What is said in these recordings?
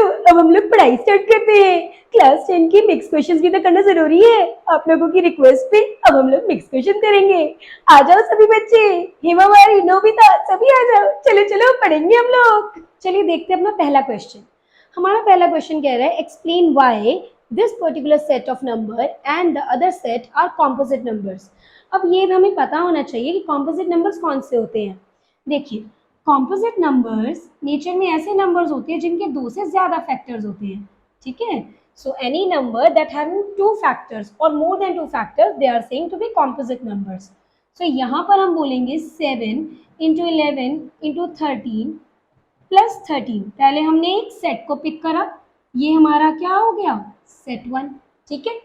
अब हम लोग पढ़ाई स्टार्ट करते हैं। क्लास 10 की मिक्स क्वेश्चंस भी तो करना जरूरी है। आप लोगों की रिक्वेस्ट पे अब हम लोग मिक्स क्वेश्चन करेंगे। आ जाओ सभी बच्चे, हिमावारी, नोबिता, सभी आ जाओ। चलो चलो पढ़ेंगे हम लोग। चलिए देखते हैं अपना पहला क्वेश्चन। हमारा पहला क्वेश्चन कह रहा है explain why this particular set of number and the other set are composite numbers. अब ये हमें पता होना चाहिए कि कॉम्पोजिट नंबर्स कौन से होते हैं। देखिए, कॉम्पोजिट नंबर्स नेचर में ऐसे नंबर्स होते हैं जिनके दो से ज्यादा फैक्टर्स होते हैं। ठीक है, so any number that having two factors और more than two factors they are saying to be composite numbers. So यहाँ पर हम बोलेंगे 7 इंटू 11 इंटू 13 प्लस 13। पहले हमने एक सेट को पिक करा, ये हमारा क्या हो गया, सेट 1। ठीक है,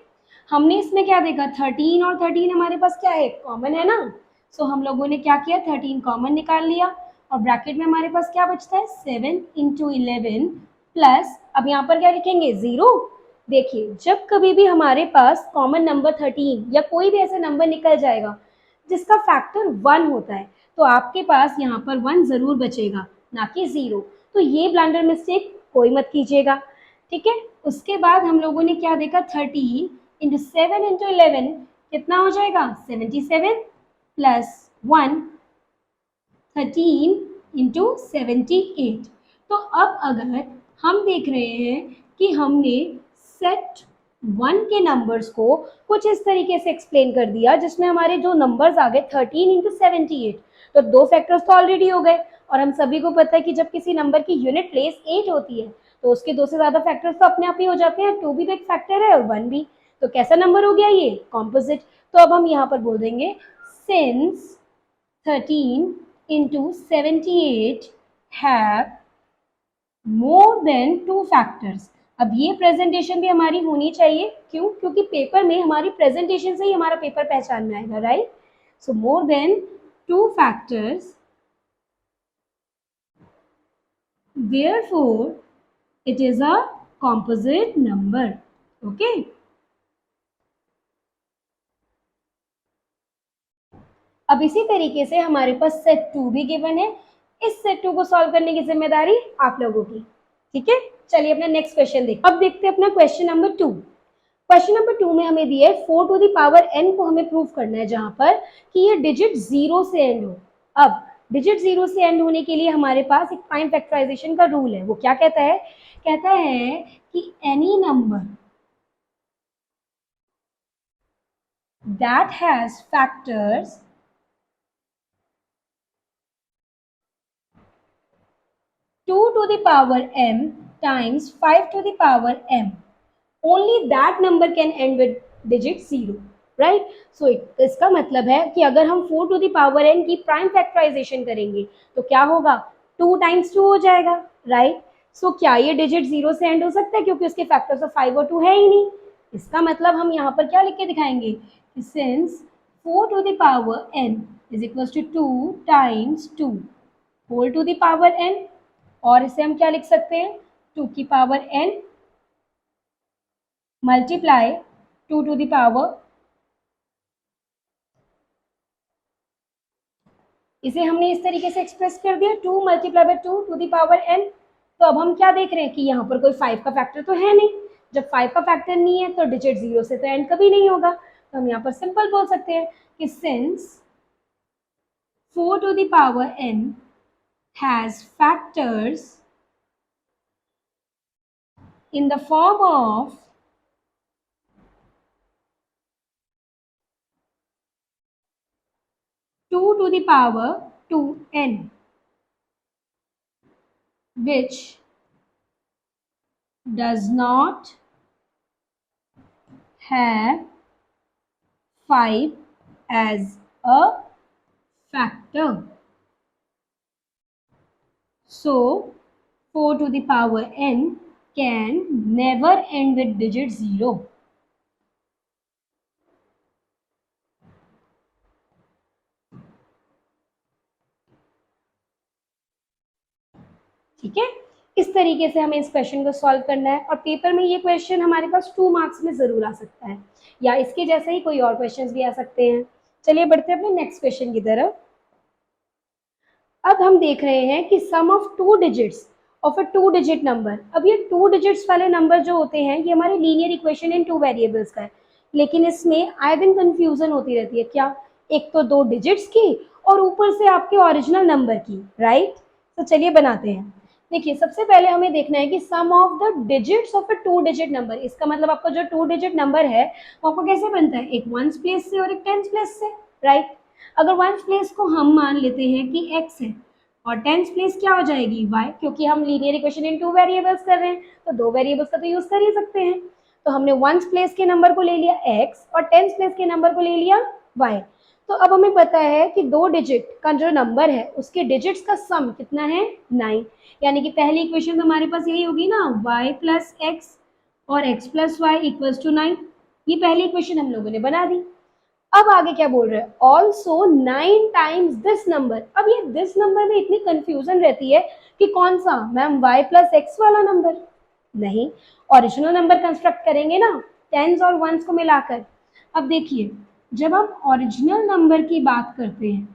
हमने इसमें क्या देखा, 13 और 13 हमारे पास क्या है, कॉमन है ना। सो हम लोगों ने क्या किया, 13 कॉमन निकाल लिया और ब्रैकेट में हमारे पास क्या बचता है, 7 इंटू 11 प्लस, अब यहाँ पर क्या लिखेंगे, 0। देखिए, जब कभी भी हमारे पास कॉमन नंबर 13 या कोई भी ऐसा नंबर निकल जाएगा जिसका फैक्टर 1 होता है, तो आपके पास यहाँ पर 1 जरूर बचेगा, ना कि 0। तो ये ब्लंडर मिस्टेक कोई मत कीजिएगा। ठीक है, उसके बाद हम लोगों ने क्या देखा, 13 इंटू 7 इंटू 11 कितना हो जाएगा, 77 प्लस 1 13 इंटू 78। तो अब अगर हम देख रहे हैं कि हमने सेट 1 के नंबर्स को कुछ इस तरीके से एक्सप्लेन कर दिया जिसमें हमारे जो नंबर्स आ गए 13 इंटू 78, तो दो फैक्टर्स तो ऑलरेडी हो गए और हम सभी को पता है कि जब किसी नंबर की यूनिट प्लेस 8 होती है तो उसके दो से ज्यादा फैक्टर्स तो अपने आप ही हो जाते हैं। 2 भी तो एक फैक्टर है और 1 भी, तो कैसा नंबर हो गया ये, कॉम्पोजिट। तो अब हम यहाँ पर बोल देंगे since 13 into 78 have more than 2 factors। अब ये प्रेजेंटेशन भी हमारी होनी चाहिए, क्यों, क्योंकि पेपर में हमारी प्रेजेंटेशन से ही हमारा पेपर पहचान में आएगा, right. So more than 2 factors, therefore it is a composite number। okay, अब इसी तरीके से हमारे पास सेट 2 भी गिवन है। इस सेट 2 को सॉल्व करने की जिम्मेदारी आप लोगों की। ठीक है, चलिए अपना नेक्स्ट क्वेश्चन देखते हैं। अब देखते हैं अपना क्वेश्चन नंबर 2। क्वेश्चन नंबर 2 में हमें दिया है 4 टू द पावर n को हमें प्रूव करना है, जहां पर कि ये डिजिट 0 से एंड हो। अब डिजिट 0 से एंड होने के लिए हमारे पास एक प्राइम फैक्टराइजेशन का रूल है। वो क्या कहता है, कहता है कि any number that has factors 2 to the power m times 5 to the power m, only that number can end with digit 0, right। so इसका मतलब है कि अगर हम 4 to the power n की प्राइम फैक्टराइजेशन करेंगे तो क्या होगा, 2 टाइम्स 2 हो जाएगा, राइट। सो क्या ये डिजिट 0 से एंड हो सकता है, क्योंकि उसके फैक्टर्स तो 5 और 2 है ही नहीं। इसका मतलब हम यहाँ पर क्या लिख के दिखाएंगे कि since 4 to the power n is equals to 2 times 2 whole to the power n, और इसे हम क्या लिख सकते हैं, 2 की power n multiply 2 to the power, इसे हमने इस तरीके से एक्सप्रेस कर दिया, 2 multiply by 2 to the power n। तो अब हम क्या देख रहे हैं कि यहाँ पर कोई 5 का फैक्टर तो है नहीं। जब 5 का फैक्टर नहीं है तो डिजिट 0 से तो एंड कभी नहीं होगा। तो हम यहाँ पर सिंपल बोल सकते हैं कि since 4 to the power n has factors in the form of 2 to the power 2n, which does not have 5 as a factor, so 4 to the power n can never end with digit 0। ठीक है, इस तरीके से हमें इस question को solve करना है और पेपर में ये क्वेश्चन हमारे पास 2 मार्क्स में जरूर आ सकता है, या इसके जैसे ही कोई और क्वेश्चंस भी आ सकते हैं। चलिए बढ़ते हैं अपने नेक्स्ट क्वेश्चन की तरफ। अब हम देख रहे हैं कि sum of 2 digits of a 2 digit number. अब ये 2 डिजिट्स वाले नंबर जो होते हैं ये हमारे लीनियर इक्वेशन इन 2 वेरिएबल्स का है, लेकिन इसमें आए दिन कंफ्यूजन होती रहती है। क्या? एक तो 2 डिजिट्स की और ऊपर से आपके ओरिजिनल नंबर की, राइट? तो चलिए बनाते हैं। देखिए, सबसे पहले हमें देखना है कि sum of the digits of a 2 digit number. इसका मतलब आपका जो 2 डिजिट नंबर है वो आपको कैसे बनता है? एक वंस प्लेस से और एक टेंस प्लेस से, राइट? अगर वंस प्लेस को हम मान लेते हैं कि x है और टेंस प्लेस क्या हो जाएगी? y, क्योंकि हम लीनियर इक्वेशन इन 2 वेरिएबल्स कर रहे हैं तो 2 वेरिएबल्स का तो यूज कर ही सकते हैं। तो हमने वंस प्लेस के नंबर को ले लिया x और टेंस प्लेस के नंबर को ले लिया y। तो अब हमें पता है कि 2 डिजिट का जो नंबर है उसके डिजिट्स का सम कितना है? 9। यानी कि पहली इक्वेशन तो हमारे पास यही होगी ना, y प्लस एक्स और x plus y equals to 9। ये पहली इक्वेशन हम लोगों ने बना दी। अब आगे क्या बोल रहे हैं? Also 9 times this number. अब ये दिस नंबर में इतनी कंफ्यूजन रहती है कि कौन सा मैम, y प्लस एक्स वाला नंबर? नहीं, ओरिजिनल नंबर कंस्ट्रक्ट करेंगे ना टेंस और वंस को मिलाकर। अब देखिए, जब हम ओरिजिनल नंबर की बात करते हैं,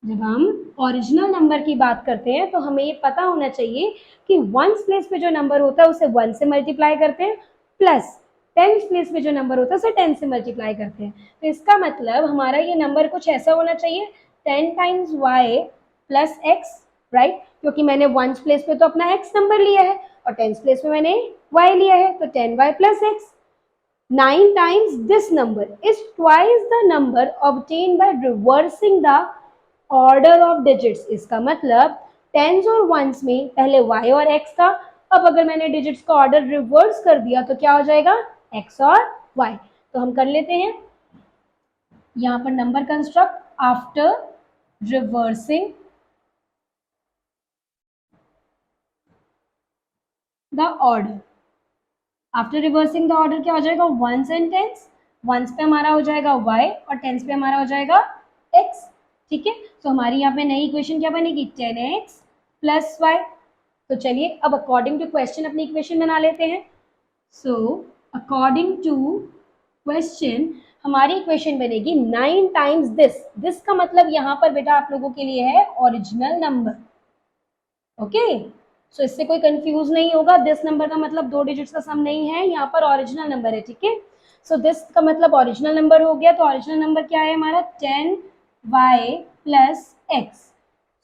जब हम ओरिजिनल नंबर की बात करते हैं तो हमें ये पता होना चाहिए कि वंस प्लेस पे जो नंबर होता है उसे 1 से मल्टीप्लाई करते हैं, प्लस टेंस प्लेस पे जो नंबर होता है उसे 10 से मल्टीप्लाई करते हैं। तो इसका मतलब हमारा ये नंबर कुछ ऐसा होना चाहिए 10 times y plus x, right? क्योंकि मैंने वंस प्लेस पे तो अपना x नंबर लिया है और टेंस प्लेस पे मैंने y लिया है, तो 10y plus x. 9 times this number is twice the number obtained by reversing the order of digits। इसका मतलब टेंस और वंस में पहले y और x था, अब अगर मैंने डिजिट्स का ऑर्डर रिवर्स कर दिया तो क्या हो जाएगा? x और y। तो हम कर लेते हैं यहाँ पर number construct after reversing the order. After reversing the order क्या हो जाएगा? Once and tense. वंस पे हमारा हो जाएगा y और टेंस पे हमारा हो जाएगा x। ठीक है, तो हमारी यहाँ पे नई इक्वेशन क्या बनेगी? 10x plus Y. तो चलिए अब अकॉर्डिंग टू क्वेश्चन अपनी इक्वेशन बना लेते हैं। सो अकॉर्डिंग टू क्वेश्चन हमारी इक्वेशन बनेगी 9 टाइम्स दिस। दिस का मतलब यहाँ पर बेटा आप लोगों के लिए है ओरिजिनल नंबर। ओके, सो इससे कोई कंफ्यूज नहीं होगा। दिस नंबर का मतलब 2 डिजिट्स का सम नहीं है, यहाँ पर ओरिजिनल नंबर है। ठीक है, सो दिस का मतलब ओरिजिनल नंबर हो गया। तो ओरिजिनल नंबर क्या है हमारा? 10y plus x.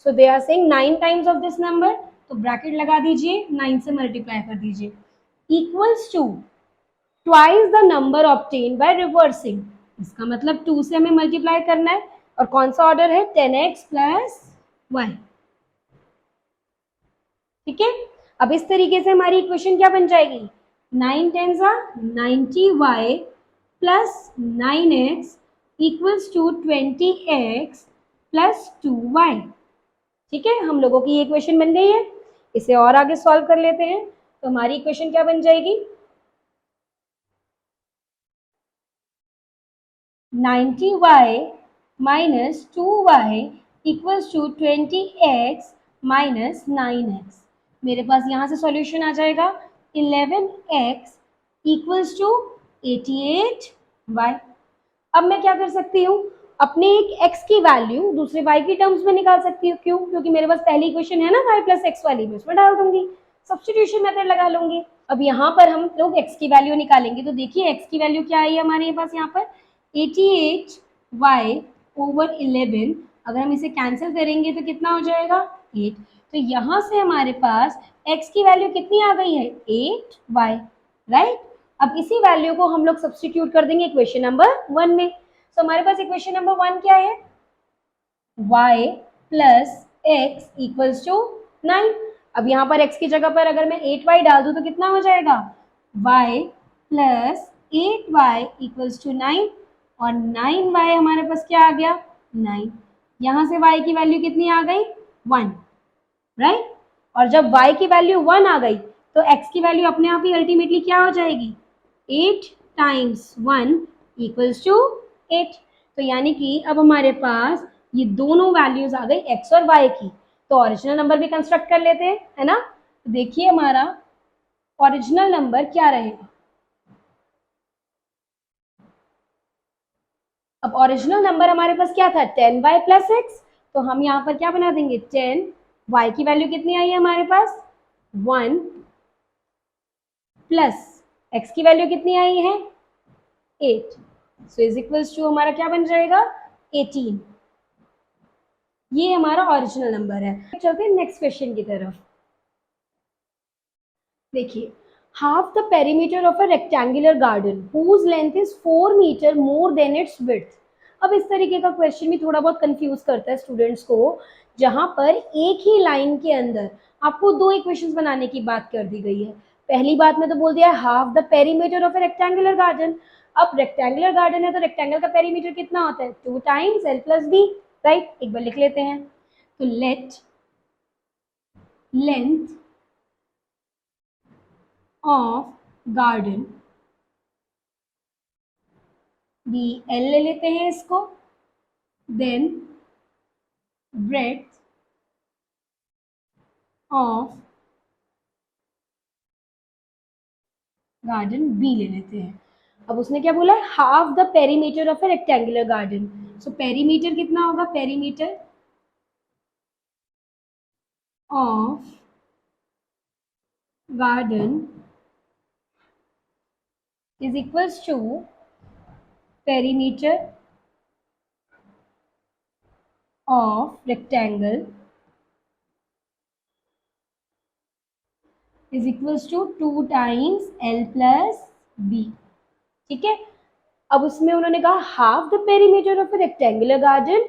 So they are saying 9 times of this number, तो ब्रैकेट लगा दीजिए, 9 से मल्टीप्लाई कर दीजिए, equals to twice the number obtain by reversing. इसका मतलब 2 से हमें मल्टीप्लाई करना है और कौन सा ऑर्डर है? 10x plus Y. ठीक है, अब इस तरीके से हमारी इक्वेशन क्या बन जाएगी? 9 tens are 90y plus 9x equals to 20x plus 2y। ठीक है, हम लोगों की ये इक्वेशन बन गई है। इसे और आगे सॉल्व कर लेते हैं तो हमारी इक्वेशन क्या बन जाएगी? 90y minus 2y equals to 20x minus 9x। मेरे पास यहाँ से सॉल्यूशन आ जाएगा 11x इक्वल्स टू 88y। अब मैं क्या कर सकती हूँ? अपने एक x की वैल्यू दूसरे y की टर्म्स में निकाल सकती हूँ। क्यों? क्योंकि मेरे पास पहली इक्वेशन है ना y प्लस एक्स वाली, मैं उसमें डाल दूंगी, सब्स्टिट्यूशन मेथड लगा लूंगी। अब यहाँ पर हम लोग x की वैल्यू निकालेंगे, तो देखिए x की वैल्यू क्या आई है हमारे पास यहाँ पर? 88y over 11। अगर हम इसे कैंसिल करेंगे तो कितना हो जाएगा? 8। तो यहाँ से हमारे पास x की वैल्यू कितनी आ गई है? 8y, right? अब इसी वैल्यू को हम लोग सब्स्टिट्यूट कर देंगे इक्वेशन नंबर 1 में। तो हमारे पास इक्वेशन नंबर 1 क्या है? y plus x equals to 9। अब यहाँ पर x की जगह पर अगर मैं 8y डाल दूँ तो कितना हो जाएगा? y plus 8y equals to 9 और 9y हमारे पास क्या आ गया? 9। यहाँ से y की वैल्यू कितनी आ गई? 1, राइट? और जब y की वैल्यू 1 आ गई तो x की वैल्यू अपने आप ही अल्टीमेटली क्या हो जाएगी? 8 टाइम्स 1 इक्वल्स टू 8। तो यानी कि अब हमारे पास ये दोनों वैल्यूज आ गई x और y की। तो ओरिजिनल नंबर भी कंस्ट्रक्ट कर लेते हैं, है ना? तो देखिए हमारा ओरिजिनल नंबर क्या रहेगा। अब ओरिजिनल नंबर हमारे पास क्या था? 10y plus x. तो हम यहाँ पर क्या बना देंगे? 10 y की वैल्यू कितनी आई है हमारे पास 1 प्लस x की वैल्यू कितनी आई है 8, सो इज इक्वल्स टू हमारा क्या बन जाएगा 18। ये हमारा ओरिजिनल नंबर है। चलते हैं नेक्स्ट क्वेश्चन की तरफ। देखिए, half the perimeter of a rectangular garden whose length is 4 metre more than its width. अब इस तरीके का क्वेश्चन भी थोड़ा बहुत कंफ्यूज करता है स्टूडेंट्स को, जहां पर एक ही लाइन के अंदर आपको दो इक्वेशंस बनाने की बात कर दी गई है। पहली बात में तो बोल दिया half the perimeter of a rectangular garden. अब रेक्टेंगुलर गार्डन है तो रेक्टेंगल का पेरीमीटर कितना होता है 2 times l plus b, right. एक बार लिख लेते हैं, तो let length of garden be l ले लेते हैं इसको, then breadth of garden be ले लेते हैं। अब उसने क्या बोला है half the perimeter of a rectangular garden. So perimeter कितना होगा, perimeter of garden is equals to perimeter of rectangle is equals to 2 times L plus B। ठीक है, अब उसमें उन्होंने कहा half the perimeter of a rectangular garden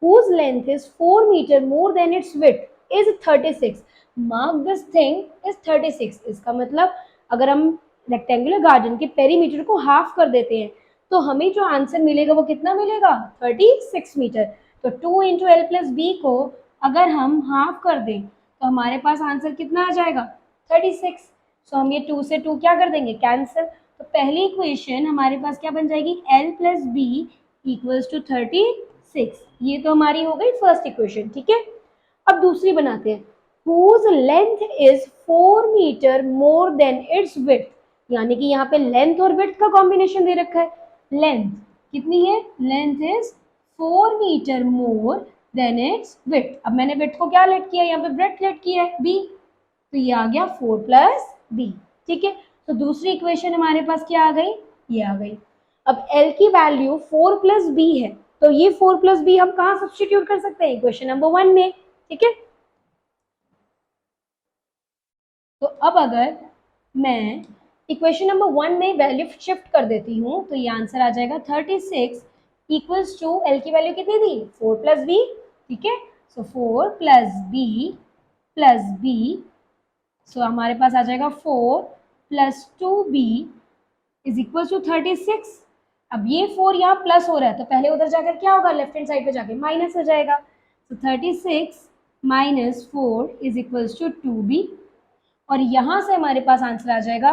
whose length is 4 meter more than its width is 36। mark this thing is 36। इसका मतलब अगर हम रेक्टेंगुलर गार्डन के पेरीमीटर को हाफ कर देते हैं तो हमें जो आंसर मिलेगा वो कितना मिलेगा 36 मीटर। तो 2 इंटू एल प्लस बी को अगर हम हाफ कर दें तो हमारे पास आंसर कितना आ जाएगा 36। सो हम ये 2 से 2 क्या कर देंगे कैंसिल। तो पहली इक्वेशन हमारे पास क्या बन जाएगी l plus b equals to 36। ये तो हमारी हो गई फर्स्ट इक्वेशन, ठीक है। अब दूसरी बनाते हैं, whose length is 4 metre more than its width। यानी कि यहाँ पे लेंथ और विड्थ का कॉम्बिनेशन दे रखा है। लेंथ कितनी है, length is 4 metre more than its width. अब मैंने विड्थ को क्या लेट किया, यहाँ पे ब्रेड्थ लेट किया है बी, तो ये आ गया 4 प्लस बी, ठीक है। तो दूसरी इक्वेशन हमारे पास क्या आ गई, ये आ गई। अब L की वैल्यू 4 प्लस बी है, तो ये 4 प्लस बी हम कहाँ सब्स्टिट्यूट कर सकते हैं इक्वेशन नंबर 1 में, ठीक है। तो अब अगर मैं इक्वेशन नंबर 1 में वैल्यू शिफ्ट कर देती हूँ तो ये आंसर आ जाएगा 36 इक्वल्स टू एल की वैल्यू कितनी थी 4 प्लस बी, ठीक है। सो 4 प्लस बी, सो हमारे पास आ जाएगा 4 plus 2b is equal to 36। अब ये 4 यहाँ प्लस हो रहा है तो पहले उधर जाकर क्या होगा लेफ्ट हैंड साइड पे जाके माइनस हो जाएगा। तो 36 minus 4 is equal to 2b, और यहां से हमारे पास आंसर आ जाएगा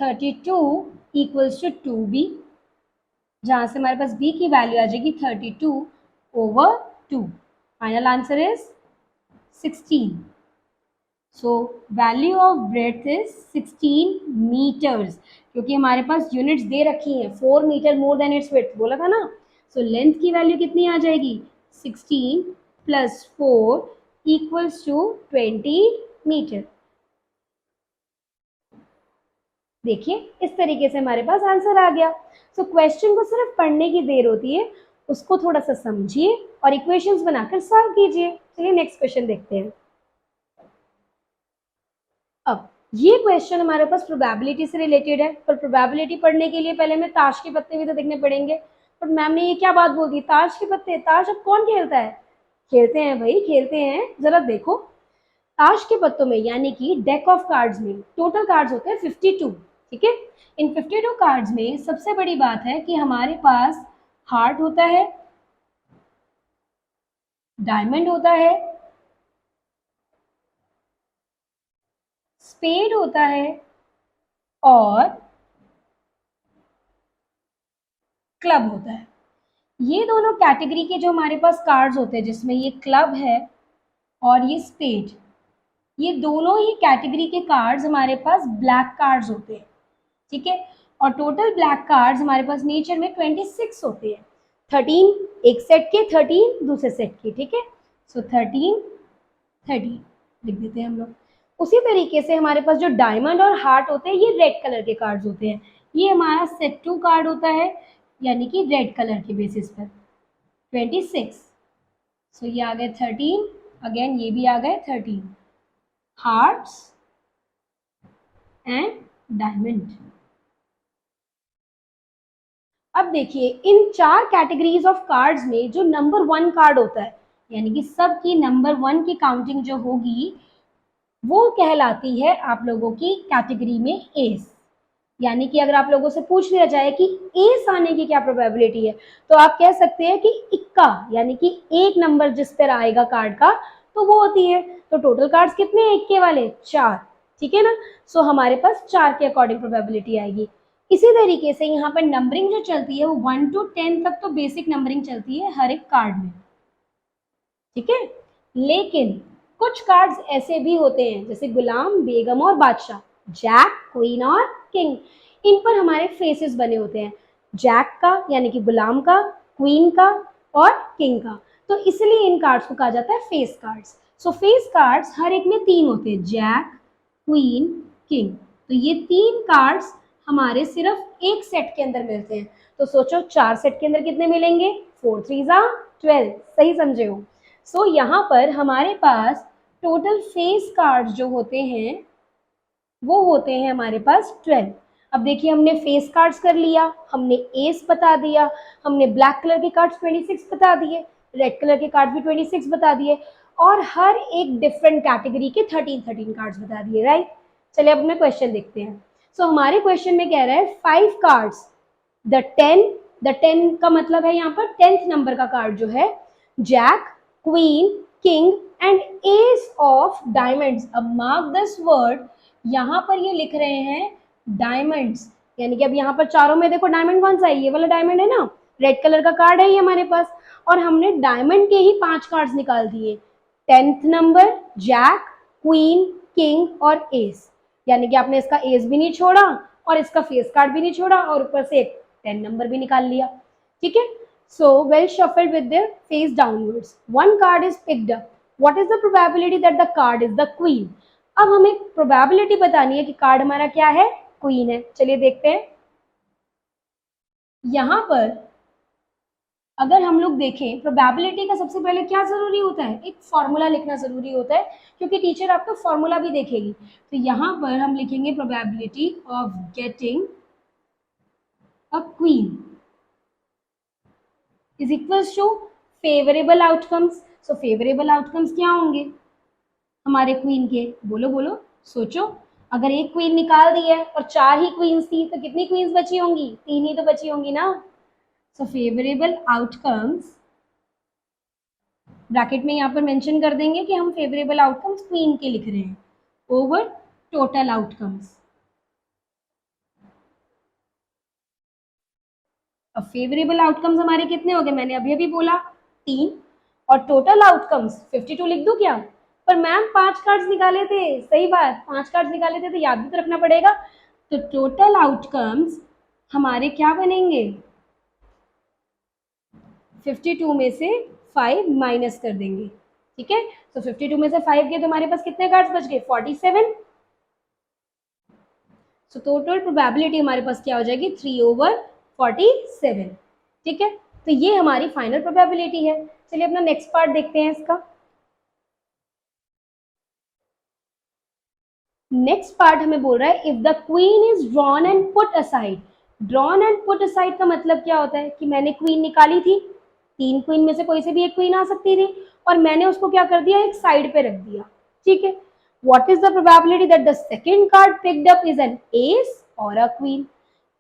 32 इक्वल्स टू 2b, जहां से हमारे पास b की वैल्यू आ जाएगी 32 over 2। Final answer is 16। So value of breadth is 16 metres, क्योंकि हमारे पास यूनिट्स दे रखी हैं 4 metre more than its width बोला था ना। सो लेंथ की वैल्यू कितनी आ जाएगी 16 प्लस 4 इक्वल्स टू 20 मीटर। देखिए इस तरीके से हमारे पास आंसर आ गया। सो क्वेश्चन को सिर्फ पढ़ने की देर होती है, उसको थोड़ा सा समझिए और इक्वेशंस बनाकर सॉल्व कीजिए। चलिए नेक्स्ट क्वेश्चन देखते हैं। अब ये क्वेश्चन हमारे पास प्रोबेबिलिटी से रिलेटेड है, पर प्रोबेबिलिटी पढ़ने के लिए पहले हमें ताश के पत्ते भी तो देखने पड़ेंगे। पर मैम ने ये क्या बात बोल दी, ताश के पत्ते, ताश अब कौन खेलता है, खेलते हैं भाई, खेलते हैं। जरा देखो ताश के पत्तों में यानी कि डेक ऑफ कार्ड्स में टोटल कार्ड्स होते हैं 52, ठीक है। इन 52 कार्ड्स में सबसे बड़ी बात है कि हमारे पास हार्ट होता है, डायमंड होता है, स्पेड होता है और क्लब होता है। ये दोनों कैटेगरी के जो हमारे पास कार्ड्स होते हैं जिसमें ये क्लब है और ये स्पेड, ये दोनों ही कैटेगरी के कार्ड्स हमारे पास ब्लैक कार्ड्स होते हैं, ठीक है। और टोटल ब्लैक कार्ड्स हमारे पास नेचर में 26 होते हैं, 13 एक सेट के, 13 दूसरे सेट के, ठीक है। सो 13 30 लिख देते हैं हम लोग। उसी तरीके से हमारे पास जो डायमंड और हार्ट होते हैं, ये रेड कलर के कार्ड्स होते हैं। ये हमारा सेट 2 कार्ड होता है, यानी कि रेड कलर के बेसिस पर 26। सो ये आ गए 13, अगेन ये भी आ गए 13, हार्ट्स एंड डायमंड। अब देखिए इन 4 कैटेगरीज ऑफ कार्ड्स में जो नंबर 1 कार्ड होता है, यानी कि सबकी नंबर 1 की काउंटिंग जो होगी वो कहलाती है आप लोगों की कैटेगरी में एस। यानी कि अगर आप लोगों से पूछ लिया जाए कि एस आने की क्या प्रोबेबिलिटी है, तो आप कह सकते हैं कि इक्का, यानी कि एक नंबर जिस पर आएगा कार्ड का तो वो होती है। तो टोटल कार्ड्स कितने हैं इक्के वाले? 4, ठीक है ना। सो हमारे पास 4 के अकॉर्डिंग प्रोबेबिलिटी आएगी। इसी तरीके से यहाँ पर नंबरिंग जो चलती है वो 1 to 10 तक तो बेसिक नंबरिंग चलती है हर एक कार्ड में, ठीक है। लेकिन कुछ कार्ड्स ऐसे भी होते हैं जैसे गुलाम, बेगम और बादशाह, जैक, क्वीन और किंग, इन पर हमारे फेसेस बने होते हैं, जैक का यानी कि गुलाम का, क्वीन का और किंग का। तो इसलिए इन कार्ड्स को कहा जाता है face cards. So face cards हर एक में 3 होते हैं, जैक, क्वीन, किंग। तो ये 3 कार्ड्स हमारे सिर्फ एक सेट के अंदर मिलते हैं। तो सोचो 4 सेट के अंदर कितने मिलेंगे? 4 3 12, सही समझे हो। सो यहाँ पर हमारे पास टोटल फेस कार्ड जो होते हैं वो होते हैं हमारे पास 12। अब देखिए हमने फेस कार्ड्स कर लिया, हमने एस बता दिया, हमने ब्लैक कलर के कार्ड्स 26 बता दिए, रेड कलर के कार्ड भी 26 बता दिए, और हर एक डिफरेंट कैटेगरी के 13 कार्ड्स बता दिए, राइट। चलिए अब अपने क्वेश्चन देखते हैं। सो हमारे क्वेश्चन में कह रहा है 5 कार्ड्स, द 10 का मतलब है यहाँ पर 10th नंबर का कार्ड जो है, jack, queen, king and ace of diamonds. अब मार्क दिस वर्ड, यहाँ पर ये लिख रहे हैं डायमंड्स, यानी कि अब यहाँ पर चारों में देखो डायमंड कौन सा है? ये वाला डायमंड है ना, रेड कलर का कार्ड है ये हमारे पास, और हमने डायमंड के ही 5 कार्ड्स निकाल दिए, 10th number, jack, queen, king और एस। यानी कि आपने इसका एस भी नहीं छोड़ा और इसका फेस कार्ड भी नहीं छोड़ा और ऊपर से एक 10 नंबर भी निकाल लिया, ठीक है। So well shuffled with their face downwards. One card is picked up. What is the probability that the card is the queen? अब हमें probability बतानी है कि कार्ड हमारा क्या है? क्वीन है। चलिए देखते हैं। यहाँ पर अगर हम लोग देखें प्रोबेबिलिटी का सबसे पहले क्या जरूरी होता है? एक फॉर्मूला लिखना जरूरी होता है, क्योंकि टीचर आपका फॉर्मूला भी देखेगी। तो यहाँ पर हम लिखेंगे probability of getting a queen is equals to favourable outcomes. So favourable outcomes क्या होंगे हमारे क्वीन के? बोलो बोलो, सोचो। अगर एक क्वीन निकाल दी है और 4 ही क्वींस थी तो कितनी क्वींस बची होंगी? 3 ही तो बची होंगी ना। सो फेवरेबल आउटकम्स, ब्रैकेट में यहाँ पर मेंशन कर देंगे कि हम फेवरेबल आउटकम्स क्वीन के लिख रहे हैं ओवर टोटल आउटकम्स। अब फेवरेबल आउटकम्स हमारे कितने हो गए? मैंने अभी अभी बोला 3, और टोटल आउटकम्स 52 लिख दूं क्या? पर मैम 5 कार्ड्स निकाले थे, सही बात, 5 कार्ड्स निकाले थे तो याद भी तो रखना पड़ेगा। तो टोटल आउटकम्स हमारे क्या बनेंगे? 52 में से 5 माइनस कर देंगे, ठीक है। तो 52 में से 5 गए तो हमारे पास कितने कार्ड्स बच गए? 47। सो टोटल प्रोबेबिलिटी हमारे पास क्या हो जाएगी? 3/47, ठीक है। तो ये हमारी फाइनल प्रोबेबिलिटी है। चलिए अपना नेक्स्ट पार्ट देखते हैं इसका। नेक्स्ट पार्ट हमें बोल रहा है if the queen is drawn and put aside. Drawn and put aside का मतलब क्या होता है कि मैंने क्वीन निकाली थी, 3 क्वीन में से कोई से भी एक क्वीन आ सकती थी, और मैंने उसको क्या कर दिया? एक साइड पे रख दिया, ठीक है। What is the probability that the second card picked up is an S और अ क्वीन?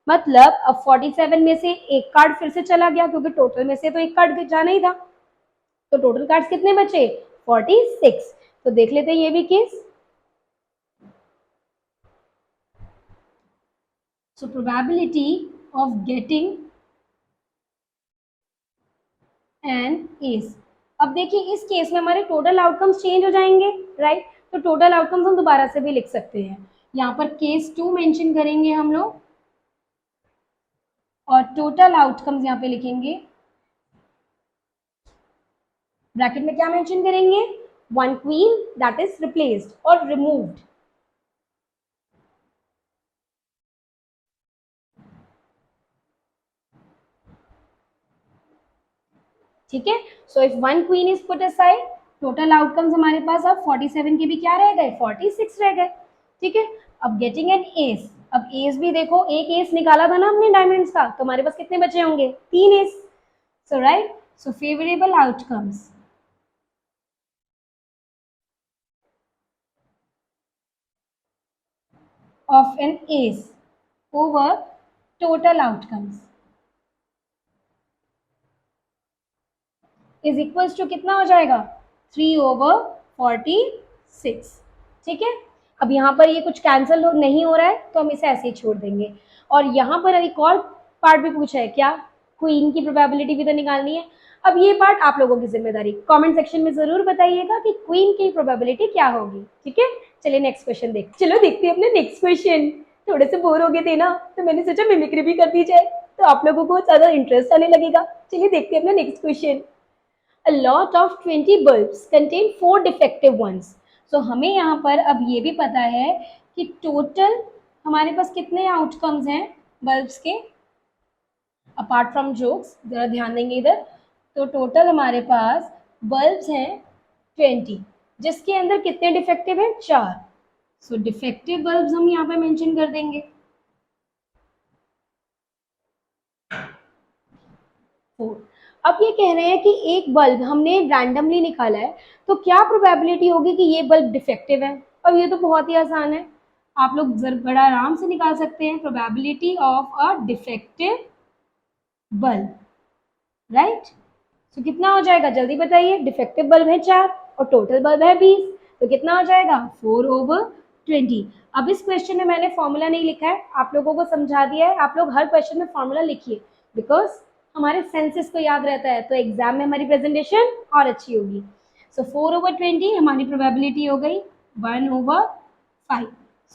मतलब अब 47 में से एक कार्ड फिर से चला गया, क्योंकि टोटल में से तो एक कार्ड जाना ही था, तो टोटल कार्ड्स कितने बचे? 46। तो देख लेते हैं ये भी case. So probability of getting an ace। अब देखिए इस केस में हमारे टोटल आउटकम्स चेंज हो जाएंगे, राइट। तो टोटल आउटकम्स हम दोबारा से भी लिख सकते हैं। यहाँ पर केस 2 मेंशन करेंगे हम लोग और टोटल आउटकम्स यहाँ पे लिखेंगे ब्रैकेट में क्या मेंशन करेंगे, one queen that is replaced और रिमूव्ड। ठीक है, so if one queen is put aside, total outcomes हमारे पास अब 47 के भी क्या रह गए, 46 रह गए। ठीक है, अब गेटिंग एन एस, अब एस भी देखो, एक एस निकाला था ना हमने डायमंड्स का, तो हमारे पास कितने बचे होंगे, 3 S. So right, so favourable outcomes of an ace over total outcomes is equals to कितना हो जाएगा, 3/46। ठीक है, अब यहाँ पर ये कुछ कैंसिल नहीं हो रहा है तो हम इसे ऐसे ही छोड़ देंगे। और यहाँ पर एक और पार्ट भी पूछा है, क्या, क्वीन की प्रोबेबिलिटी भी तो निकालनी है। अब ये पार्ट आप लोगों की जिम्मेदारी, कमेंट सेक्शन में जरूर बताइएगा कि क्वीन की प्रोबेबिलिटी क्या होगी। ठीक है, चलिए नेक्स्ट क्वेश्चन चलो देखते हैं अपने नेक्स्ट क्वेश्चन। थोड़े से बोर हो गए थे ना, तो मैंने सोचा मिमिक्री भी कर दी जाए, तो आप लोगों को ज्यादा इंटरेस्ट आने लगेगा। चलिए देखते हैं अपना next question. A lot of 20 bulbs contain 4 defective ones. So हमें यहाँ पर अब ये भी पता है कि टोटल हमारे पास कितने आउटकम्स हैं बल्ब्स के, अपार्ट फ्रॉम जोक्स, जरा ध्यान देंगे इधर। तो टोटल हमारे पास बल्ब्स हैं 20, जिसके अंदर कितने डिफेक्टिव हैं, 4। सो डिफेक्टिव बल्ब्स हम यहाँ पे मेंशन कर देंगे 4। अब ये कह रहे हैं कि एक बल्ब हमने रैंडमली निकाला है, तो क्या प्रोबेबिलिटी होगी कि ये बल्ब डिफेक्टिव है। अब ये तो बहुत ही आसान है, आप लोग बड़ा आराम से निकाल सकते हैं, probability of a defective bulb, right. तो कितना हो जाएगा, जल्दी बताइए, डिफेक्टिव बल्ब है 4 और टोटल बल्ब है 20, तो कितना हो जाएगा, 4/20। अब इस क्वेश्चन में मैंने फॉर्मूला नहीं लिखा है, आप लोगों को समझा दिया है, आप लोग हर क्वेश्चन में फॉर्मूला लिखिए, बिकॉज हमारे सेंसेस को याद रहता है, तो एग्जाम में हमारी प्रेजेंटेशन और अच्छी होगी। सो 4/20 हमारी प्रोबेबिलिटी हो गई 1/5।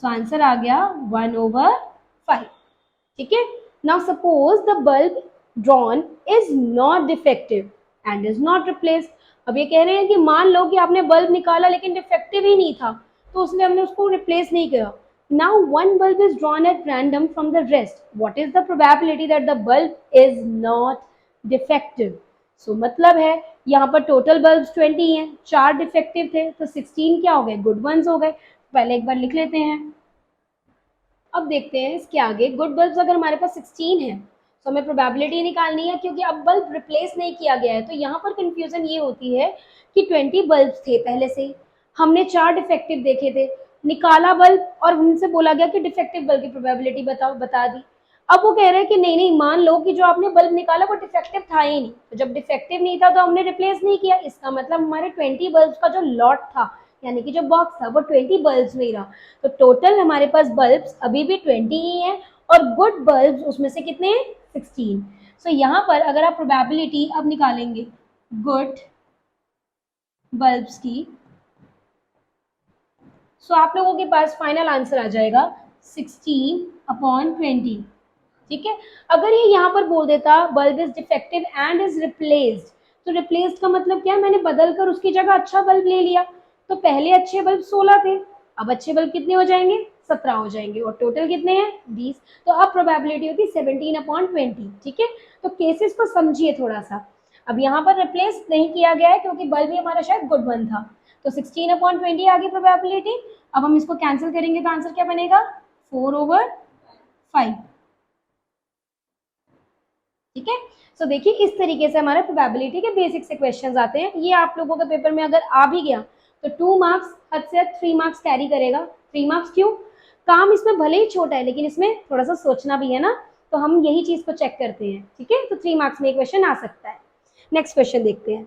सो आंसर आ गया 1/5। ठीक है, now suppose the bulb drawn is not defective and is not replaced. अब ये कह रहे हैं कि मान लो कि आपने बल्ब निकाला लेकिन डिफेक्टिव ही नहीं था, तो उसमें हमने उसको रिप्लेस नहीं किया। Now one bulb is drawn at random from the rest, what is the probability that the bulb is not defective. So मतलब है यहाँ पर टोटल बल्ब्स 20 हैं, 4 डिफेक्टिव थे, तो 16 क्या हो गए, गुड वंस हो गए। पहले एक बार लिख लेते हैं। अब देखते हैं इसके आगे, गुड बल्ब्स अगर हमारे पास 16 है तो हमें प्रोबेबिलिटी निकालनी है, क्योंकि अब बल्ब रिप्लेस नहीं किया गया है, तो यहाँ पर कंफ्यूजन ये होती है कि 20 बल्ब्स थे पहले से, हमने 4 डिफेक्टिव देखे थे, निकाला बल्ब और उनसे बोला गया कि डिफेक्टिव बल्ब की प्रोबेबिलिटी बताओ, बता दी। अब वो कह रहे हैं कि नहीं नहीं, मान लो कि जो आपने बल्ब निकाला वो डिफेक्टिव था ही नहीं, तो जब डिफेक्टिव नहीं था तो हमने रिप्लेस नहीं किया, इसका मतलब हमारे 20 बल्ब का जो लॉट था, यानी कि जो बॉक्स था वो 20 बल्ब्स में ही रहा। तो टोटल हमारे पास बल्ब्स अभी भी 20 ही हैं, और गुड बल्ब्स उसमें से कितने हैं, 16। सो यहाँ पर अगर आप प्रोबेबिलिटी अब निकालेंगे गुड बल्ब्स की, सो आप लोगों के पास फाइनल आंसर आ जाएगा 16/20। ठीक है, अगर ये यहाँ पर बोल देता bulb is defective and is replaced, तो रिप्लेस्ड का मतलब क्या है, मैंने बदल कर उसकी जगह अच्छा बल्ब ले लिया। तो पहले अच्छे बल्ब 16 थे, अब अच्छे बल्ब कितने हो जाएंगे, 17 हो जाएंगे, और टोटल कितने हैं, 20। तो अब प्रोबेबिलिटी होती है 17/20। ठीक है, तो केसेस को समझिए थोड़ा सा। अब यहाँ पर रिप्लेस नहीं किया गया है क्योंकि बल्ब ही हमारा शायद गुड वन था, तो 16/20 आ गई प्रोबेबिलिटी। अब हम इसको कैंसिल करेंगे तो आंसर क्या बनेगा, 4/5। ठीक है, सो देखिए इस तरीके से हमारे प्रोबेबिलिटी के बेसिक से क्वेश्चंस आते हैं। ये आप लोगों के पेपर में अगर आ भी गया तो 2 मार्क्स, हद से हद 3 मार्क्स कैरी करेगा। 3 मार्क्स क्यों, काम इसमें भले ही छोटा है लेकिन इसमें थोड़ा सा सोचना भी है ना, तो हम यही चीज को चेक करते हैं। ठीक है, तो 3 मार्क्स में क्वेश्चन आ सकता है। नेक्स्ट क्वेश्चन देखते हैं,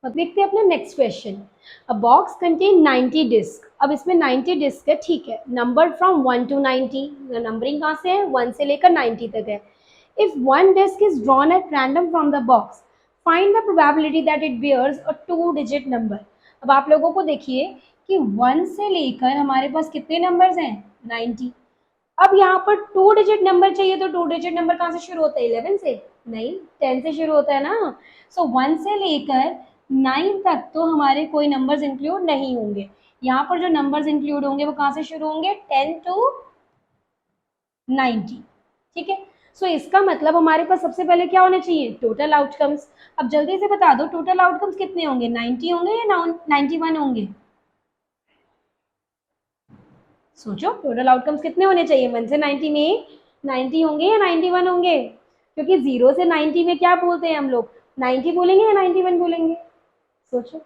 अब देखते हैं अपना next question. A box contain 90 disc. अब इसमें 90 डिस्क है, ठीक है, नंबर फ्रॉम 1 to 90, नंबरिंग कहाँ से है, 1 से लेकर 90 तक है। If one disc is drawn at random from the box, find the probability that it bears a 2 digit number. अब आप लोगों को देखिए कि 1 से लेकर हमारे पास कितने नंबर्स हैं, 90। अब यहाँ पर 2 डिजिट नंबर चाहिए, तो 2 डिजिट नंबर कहाँ से शुरू होता है, 11 से। नहीं, 10 से शुरू होता है ना। सो 1 से लेकर 9 तक तो हमारे कोई नंबर्स इंक्लूड नहीं होंगे। यहाँ पर जो नंबर्स इंक्लूड होंगे वो कहाँ से शुरू होंगे, 10 टू 90। ठीक है, सो इसका मतलब हमारे पास सबसे पहले क्या होने चाहिए, टोटल आउटकम्स। अब जल्दी से बता दो टोटल आउटकम्स कितने होंगे, 90 होंगे या 91 होंगे। सोचो टोटल आउटकम्स कितने होने चाहिए, 1 से 90 में 90 होंगे या 91 होंगे, क्योंकि 0 से 90 में क्या बोलते हैं हम लोग, 90 बोलेंगे या 91 बोलेंगे। सोचो,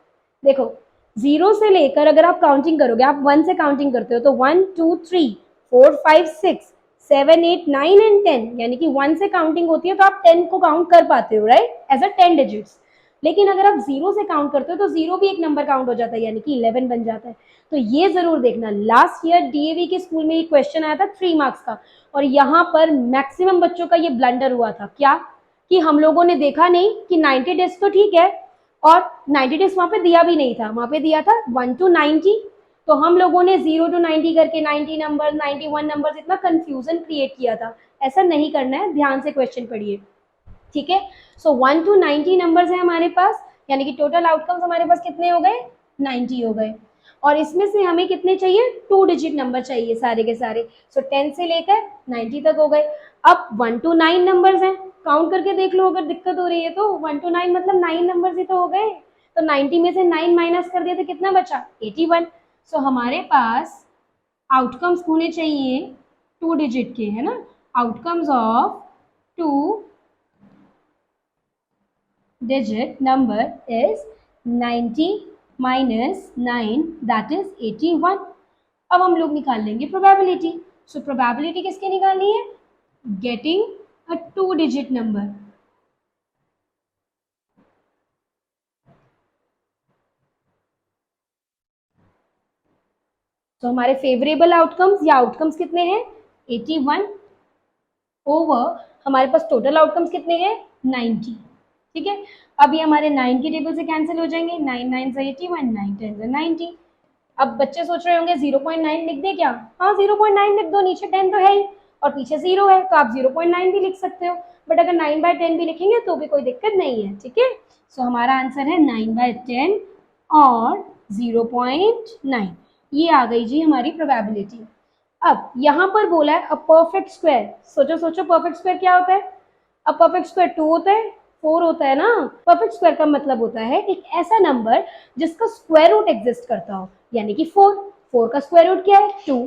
देखो 0 से लेकर अगर आप काउंटिंग करोगे, आप 1 से काउंटिंग करते हो तो 1 2 3 4 5 6 7 8 9 एंड 10, यानी कि 1 से काउंटिंग होती है तो आप 10 को काउंट कर पाते हो, राइट, एज अ 10 डिजिट्स। लेकिन अगर आप 0 से काउंट करते हो तो 0 भी एक नंबर काउंट हो जाता है, यानी कि 11 बन जाता है। तो ये जरूर देखना, लास्ट ईयर डीएवी के स्कूल में ये क्वेश्चन आया था 3 मार्क्स का, और यहाँ पर मैक्सिमम बच्चों का ये ब्लंडर हुआ था, क्या कि हम लोगों ने देखा नहीं कि 90 डेज तो ठीक है, और 90 डेज वहां पे दिया भी नहीं था, वहां पे दिया था 1 to 90। तो हम लोगों ने 0 to 90 करके 90 नंबर 91 नंबर इतना कंफ्यूजन क्रिएट किया था। ऐसा नहीं करना है, ध्यान से क्वेश्चन पढ़िए। ठीक है, सो 1 to 90 नंबर्स है हमारे पास, यानी कि टोटल आउटकम्स हमारे पास कितने हो गए, 90 हो गए। और इसमें से हमें कितने चाहिए, 2 डिजिट नंबर चाहिए सारे के सारे। सो 10 से लेकर 90 तक हो गए। अब 1 to 9 नंबर्स हैं, काउंट करके देख लो अगर दिक्कत हो रही है तो। 1 to 9 मतलब 9 नंबर्स ही तो हो गए। तो 90 में से 9 माइनस कर दिए तो कितना बचा, 81। सो हमारे पास आउटकम्स होने चाहिए 2 डिजिट के, है ना, outcomes of 2 digit number is 90 minus 9, that is 81। अब हम लोग निकाल लेंगे प्रोबेबिलिटी। सो प्रोबेबिलिटी किसके निकालनी है, गेटिंग अ 2 डिजिट नंबर। तो हमारे फेवरेबल आउटकम्स या आउटकम्स कितने हैं, 81 ओवर हमारे पास टोटल आउटकम्स कितने हैं, 90। ठीक है, अब ये हमारे 9 की टेबल से कैंसिल हो जाएंगे, 9 9 से 81, 9 10 से 90। अब बच्चे सोच रहे होंगे 0.9 लिख दे क्या, हाँ 0.9 लिख दो, नीचे 10 तो है ही और पीछे 0 है, तो आप 0.9 भी लिख सकते हो। बट अगर 9/10 भी लिखेंगे तो भी कोई दिक्कत नहीं है। ठीक है, सो हमारा आंसर है 9/10 और 0.9। ये आ गई जी हमारी प्रोबेबिलिटी। अब यहाँ पर बोला है अ परफेक्ट स्क्वायर। सोचो सोचो परफेक्ट स्क्वायर क्या होता है, अ परफेक्ट स्क्वायर 2 होता है, 4 होता है ना। परफेक्ट स्क्वायर का मतलब होता है एक ऐसा नंबर जिसका स्क्वायर रूट एग्जिस्ट करता हो, यानी कि 4। 4 का स्क्वायर रूट क्या है, 2।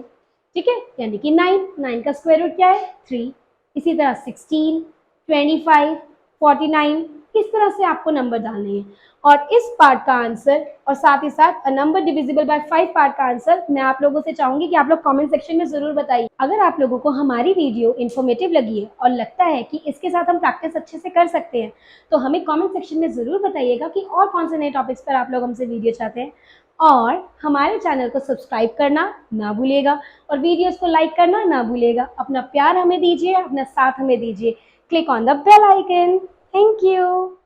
ठीक है, यानी कि 9। 9 का स्क्वायर रूट क्या है, 3। इसी तरह 16, 25, 49, इस तरह से आपको नंबर डालने हैं। और इस पार्ट का आंसर और साथ ही साथ a number divisible by 5 part का आंसर मैं आप लोगों से चाहूंगी कि आप लोग कमेंट सेक्शन में जरूर बताइए। अगर आप लोगों को हमारी वीडियो इन्फॉर्मेटिव लगी है और लगता है कि इसके साथ हम प्रैक्टिस अच्छे से कर सकते हैं, तो हमें कमेंट सेक्शन में जरूर बताइएगा कि और कौन से नए टॉपिक्स पर आप लोग हमसे वीडियो चाहते हैं। और हमारे चैनल को सब्सक्राइब करना ना भूलिएगा और वीडियोस को लाइक करना ना भूलिएगा। अपना प्यार हमें दीजिए, अपना साथ हमें दीजिए। Click on the bell icon. Thank you.